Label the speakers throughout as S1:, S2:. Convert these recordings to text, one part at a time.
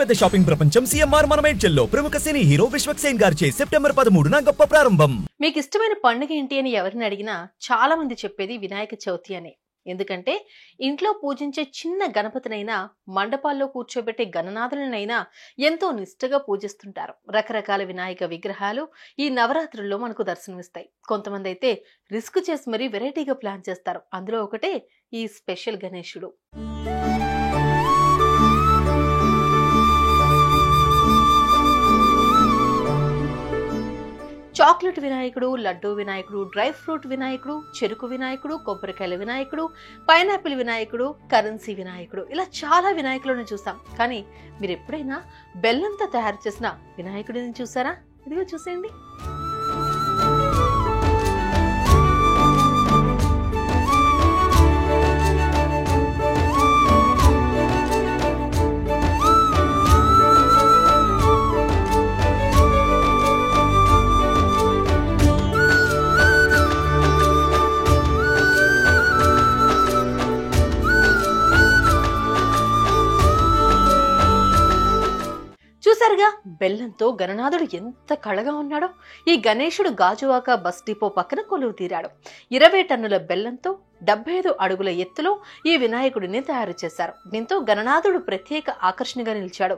S1: అతిపెద్ద షాపింగ్ ప్రపంచం సిఎంఆర్ మనమేడ్చల్లో ప్రముఖ సినీ హీరో విశ్వక్ సేన్ గారిచే సెప్టెంబర్ 13న గొప్ప ప్రారంభం.
S2: మీకు ఇష్టమైన పండుగ ఏంటి అని ఎవరిని అడిగినా చాలా మంది చెప్పేది వినాయక చవితి అని. ఎందుకంటే ఇంట్లో పూజించే చిన్న గణపతినైనా మండపాల్లో కూర్చోబెట్టే గణనాథులనైనా ఎంతో నిష్ఠగా పూజిస్తుంటారు. రకరకాల వినాయక విగ్రహాలు ఈ నవరాత్రుల్లో మనకు దర్శనమిస్తాయి. కొంతమంది అయితే రిస్క్ చేసి మరీ వెరైటీగా ప్లాన్ చేస్తారు. అందులో ఒకటే ఈ స్పెషల్ గణేశుడు. చాక్లెట్ వినాయకుడు, లడ్డూ వినాయకుడు, డ్రై ఫ్రూట్ వినాయకుడు, చెరుకు వినాయకుడు, కొబ్బరికాయల వినాయకుడు, పైనాపిల్ వినాయకుడు, కరెన్సీ వినాయకుడు, ఇలా చాలా వినాయకులను చూసాం. కానీ మీరు ఎప్పుడైనా బెల్లంతో తయారు చేసిన వినాయకుడిని చూసారా? ఇదిగో చూసేయండి. చూసారుగా బెల్లంతో గణనాథుడు ఎంత కళగా ఉన్నాడో. ఈ గణేశుడు గాజువాక బస్ డిపో పక్కన కొలువు తీరాడు. 20 టన్నుల బెల్లంతో 75 అడుగుల ఎత్తులో ఈ వినాయకుడిని తయారు చేశారు. దీంతో గణనాథుడు ప్రత్యేక ఆకర్షణగా నిలిచాడు.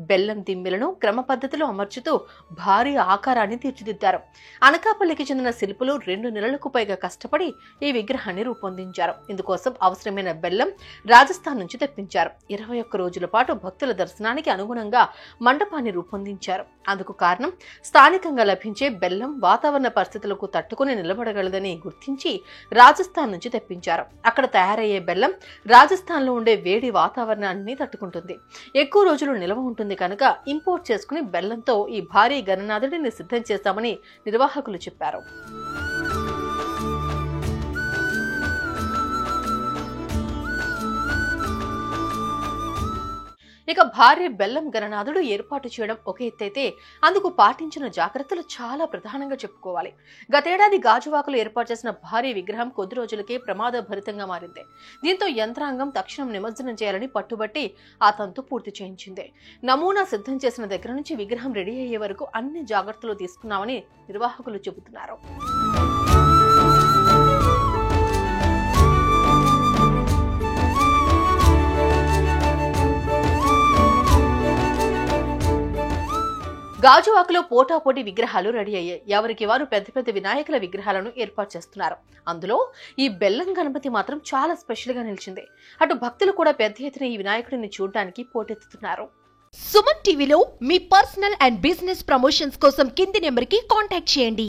S2: బెల్లం దిమ్మెలను క్రమ పద్ధతిలో అమర్చుతూ భారీ ఆకారాన్ని తీర్చిదిద్దారు. అనకాపల్లికి చెందిన శిల్పులు 2 నెలలకు పైగా కష్టపడి ఈ విగ్రహాన్ని రూపొందించారు. ఇందుకోసం అవసరమైన బెల్లం రాజస్థాన్ నుంచి తెప్పించారు. 21 రోజుల పాటు భక్తుల దర్శనానికి అనుగుణంగా మండపాన్ని రూపొందించారు. అందుకు కారణం స్థానికంగా లభించే బెల్లం వాతావరణ పరిస్థితులకు తట్టుకుని నిలబడగలదని గుర్తించి రాజస్థాన్ నుంచి తెప్పించారు. అక్కడ తయారయ్యే బెల్లం రాజస్థాన్ లో ఉండే వేడి వాతావరణాన్ని తట్టుకుంటుంది, ఎక్కువ రోజులు నిల్వ ఉంటుంది కనుక ఇంపోర్ట్ చేసుకుని బెల్లంతో ఈ భారీ గణనాథుడిని సిద్ధం చేస్తామని నిర్వాహకులు చెప్పారు. ఇక భారీ బెల్లం గణనాథుడు ఏర్పాటు చేయడం ఒక ఎత్తైతే అందుకు పాటించిన జాగ్రత్తలు చాలా ప్రధానంగా చెప్పుకోవాలి. గతేడాది గాజువాకలో ఏర్పాటు చేసిన భారీ విగ్రహం కొద్ది రోజులకే ప్రమాదభరితంగా మారింది. దీంతో యంత్రాంగం తక్షణం నిమజ్జనం చేయాలని పట్టుబట్టి ఆ తంతు పూర్తి చేయించింది. నమూనా సిద్ధం చేసిన దగ్గర నుంచి విగ్రహం రెడీ అయ్యే వరకు అన్ని జాగ్రత్తలు తీసుకున్నామని నిర్వాహకులు చెబుతున్నారు. గాజువాకలో పోటాపోటీ విగ్రహాలు రెడీ అయ్యాయి. ఎవరికి వారు పెద్ద పెద్ద వినాయకుల విగ్రహాలను ఏర్పాటు చేస్తున్నారు. అందులో ఈ బెల్లం గణపతి మాత్రం చాలా స్పెషల్ గా నిలిచింది. అటు భక్తులు కూడా పెద్ద ఎత్తున ఈ వినాయకుడిని చూడడానికి పోటెత్తుతున్నారు.
S3: సుమన్ టీవీలో మీ పర్సనల్ అండ్ బిజినెస్ ప్రమోషన్స్ కోసం కింది నెంబర్కి కాంటాక్ట్ చేయండి.